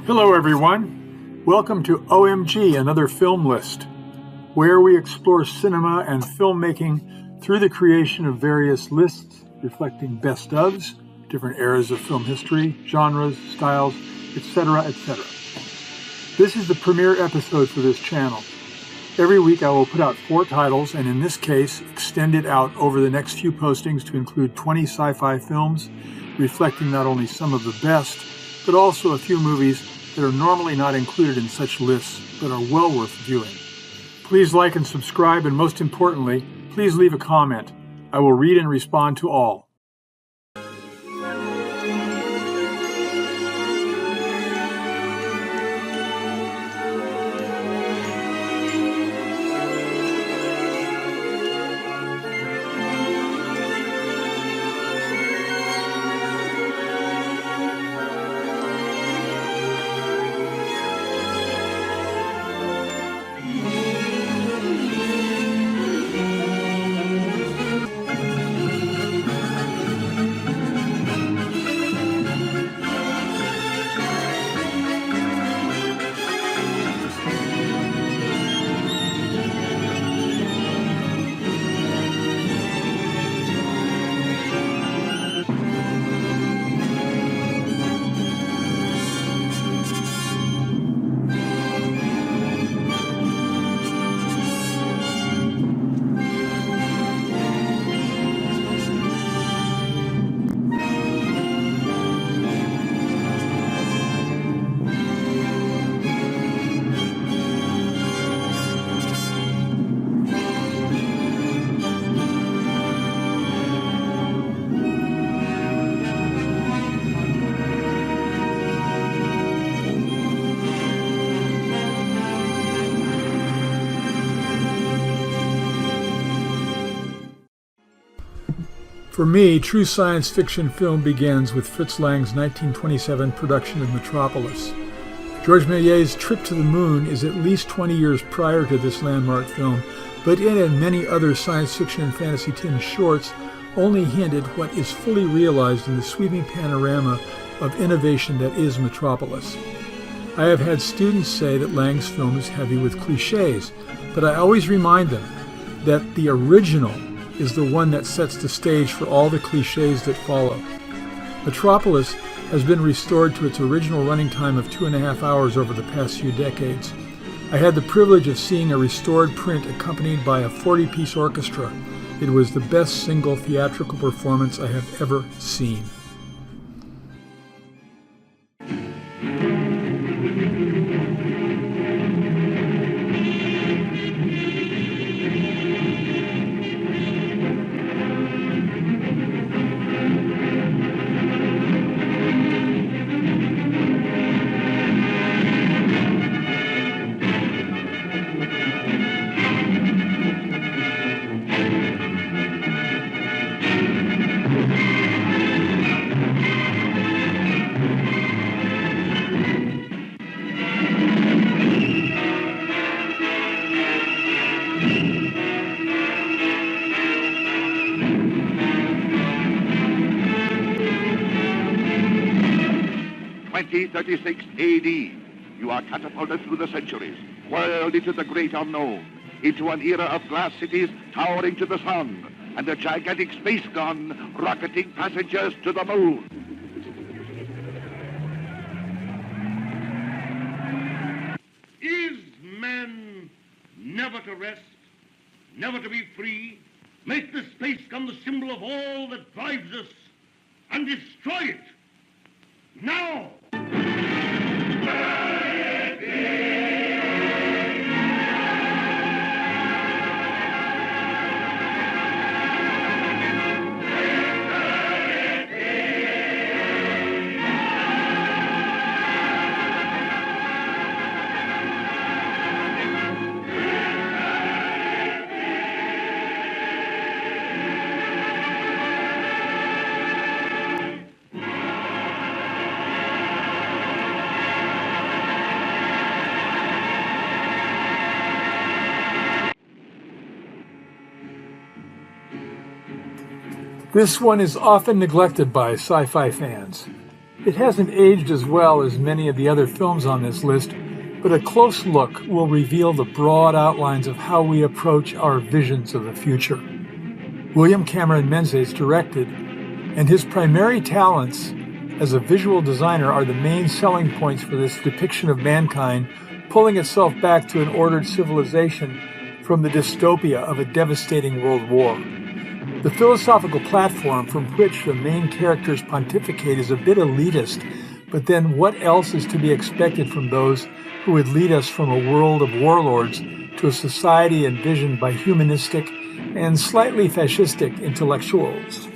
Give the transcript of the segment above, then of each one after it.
Hello everyone, welcome to OMG, another film list, where we explore cinema and filmmaking through the creation of various lists reflecting best ofs, different eras of film history, genres, styles, etc., etc. This is the premiere episode for this channel. Every week I will put out 4 titles, and in this case, extend it out over the next few postings to include 20 sci-fi films, reflecting not only some of the best, but also a few movies that are normally not included in such lists, but are well worth viewing. Please like and subscribe, and most importantly, please leave a comment. I will read and respond to all. For me, true science fiction film begins with Fritz Lang's 1927 production of Metropolis. Georges Méliès's trip to the moon is at least 20 years prior to this landmark film, but it and many other science fiction and fantasy tinged shorts only hint at what is fully realized in the sweeping panorama of innovation that is Metropolis. I have had students say that Lang's film is heavy with cliches, but I always remind them that the original is the one that sets the stage for all the cliches that follow. Metropolis has been restored to its original running time of 2.5 hours over the past few decades. I had the privilege of seeing a restored print accompanied by a 40-piece orchestra. It was the best single theatrical performance I have ever seen. AD, you are catapulted through the centuries, whirled into the great unknown, into an era of glass cities towering to the sun, and a gigantic space gun rocketing passengers to the moon. Is man never to rest, never to be free? Make the space gun the symbol of all that drives us, and destroy it. Now! This one is often neglected by sci-fi fans. It hasn't aged as well as many of the other films on this list, but a close look will reveal the broad outlines of how we approach our visions of the future. William Cameron Menzies directed, and his primary talents as a visual designer are the main selling points for this depiction of mankind pulling itself back to an ordered civilization from the dystopia of a devastating world war. The philosophical platform from which the main characters pontificate is a bit elitist, but then what else is to be expected from those who would lead us from a world of warlords to a society envisioned by humanistic and slightly fascistic intellectuals?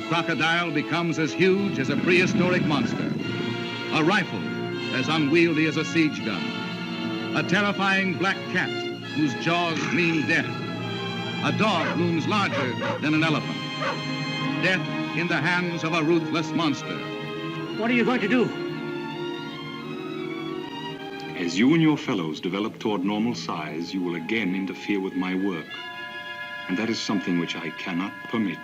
Crocodile becomes as huge as a prehistoric monster. A rifle as unwieldy as a siege gun. A terrifying black cat whose jaws mean death. A dog looms larger than an elephant. Death in the hands of a ruthless monster. What are you going to do? As you and your fellows develop toward normal size, you will again interfere with my work. And that is something which I cannot permit.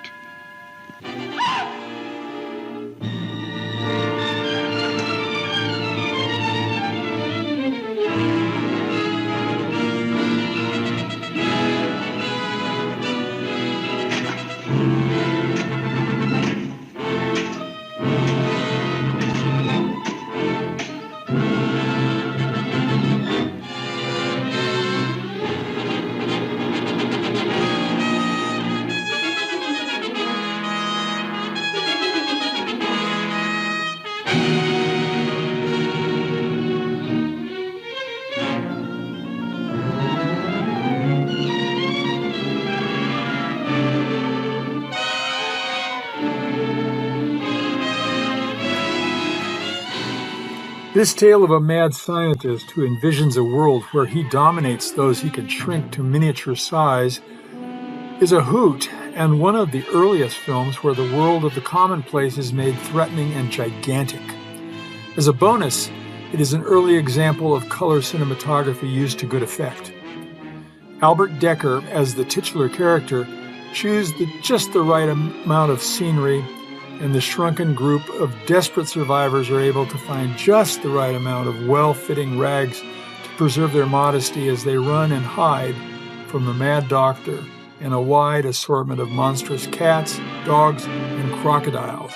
This tale of a mad scientist who envisions a world where he dominates those he can shrink to miniature size is a hoot, and one of the earliest films where the world of the commonplace is made threatening and gigantic. As a bonus, it is an early example of color cinematography used to good effect. Albert Decker, as the titular character, chews just the right amount of scenery, and the shrunken group of desperate survivors are able to find just the right amount of well-fitting rags to preserve their modesty as they run and hide from the Mad Doctor and a wide assortment of monstrous cats, dogs, and crocodiles.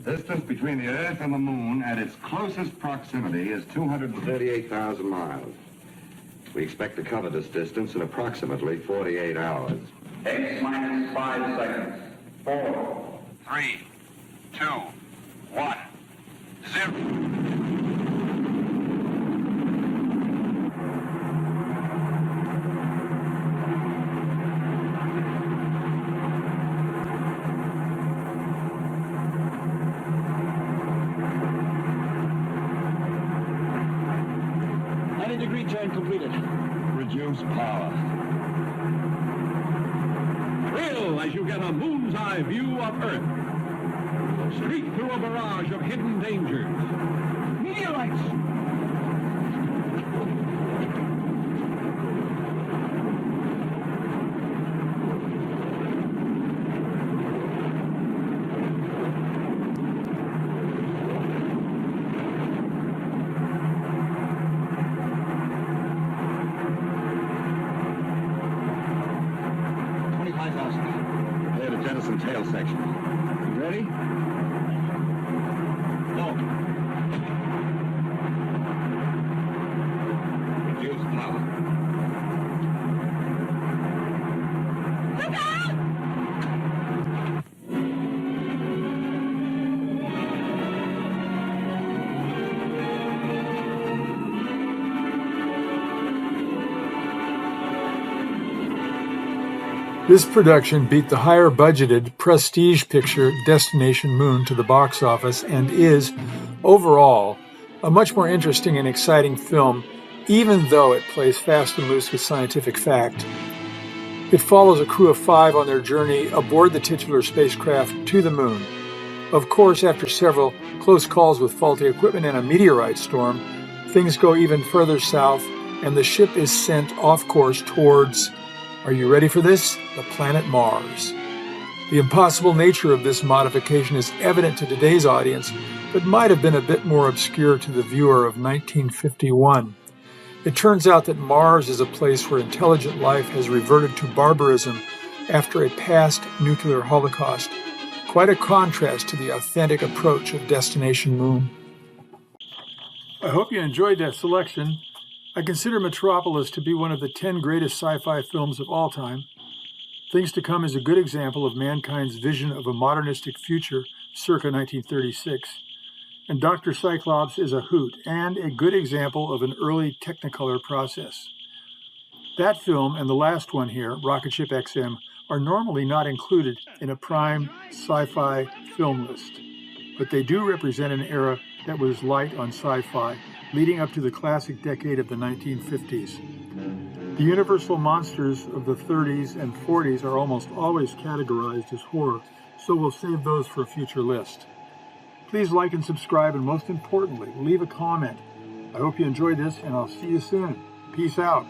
The distance between the Earth and the Moon at its closest proximity is 238,000 miles. We expect to cover this distance in approximately 48 hours. X minus 5 seconds. 4, 3, 2, 1, 0. Degree turn completed. Reduce power. Thrill as you get a moon's eye view of Earth. Streak through a barrage of hidden dangers. Meteorites! Clear the jettison tail section. You ready? Go. This production beat the higher budgeted prestige picture Destination Moon to the box office and is, overall, a much more interesting and exciting film, even though it plays fast and loose with scientific fact. It follows a crew of 5 on their journey aboard the titular spacecraft to the moon. Of course, after several close calls with faulty equipment and a meteorite storm, things go even further south and the ship is sent off course towards, are you ready for this? The planet Mars. The impossible nature of this modification is evident to today's audience, but might have been a bit more obscure to the viewer of 1951. It turns out that Mars is a place where intelligent life has reverted to barbarism after a past nuclear holocaust. Quite a contrast to the authentic approach of Destination Moon. I hope you enjoyed that selection. I consider Metropolis to be one of the 10 greatest sci-fi films of all time. Things to Come is a good example of mankind's vision of a modernistic future circa 1936. And Dr. Cyclops is a hoot and a good example of an early Technicolor process. That film and the last one here, Rocket Ship XM, are normally not included in a prime sci-fi film list, but they do represent an era that was light on sci-fi, leading up to the classic decade of the 1950s. The universal monsters of the 30s and 40s are almost always categorized as horror, so we'll save those for a future list. Please like and subscribe, and most importantly, leave a comment. I hope you enjoyed this, and I'll see you soon. Peace out.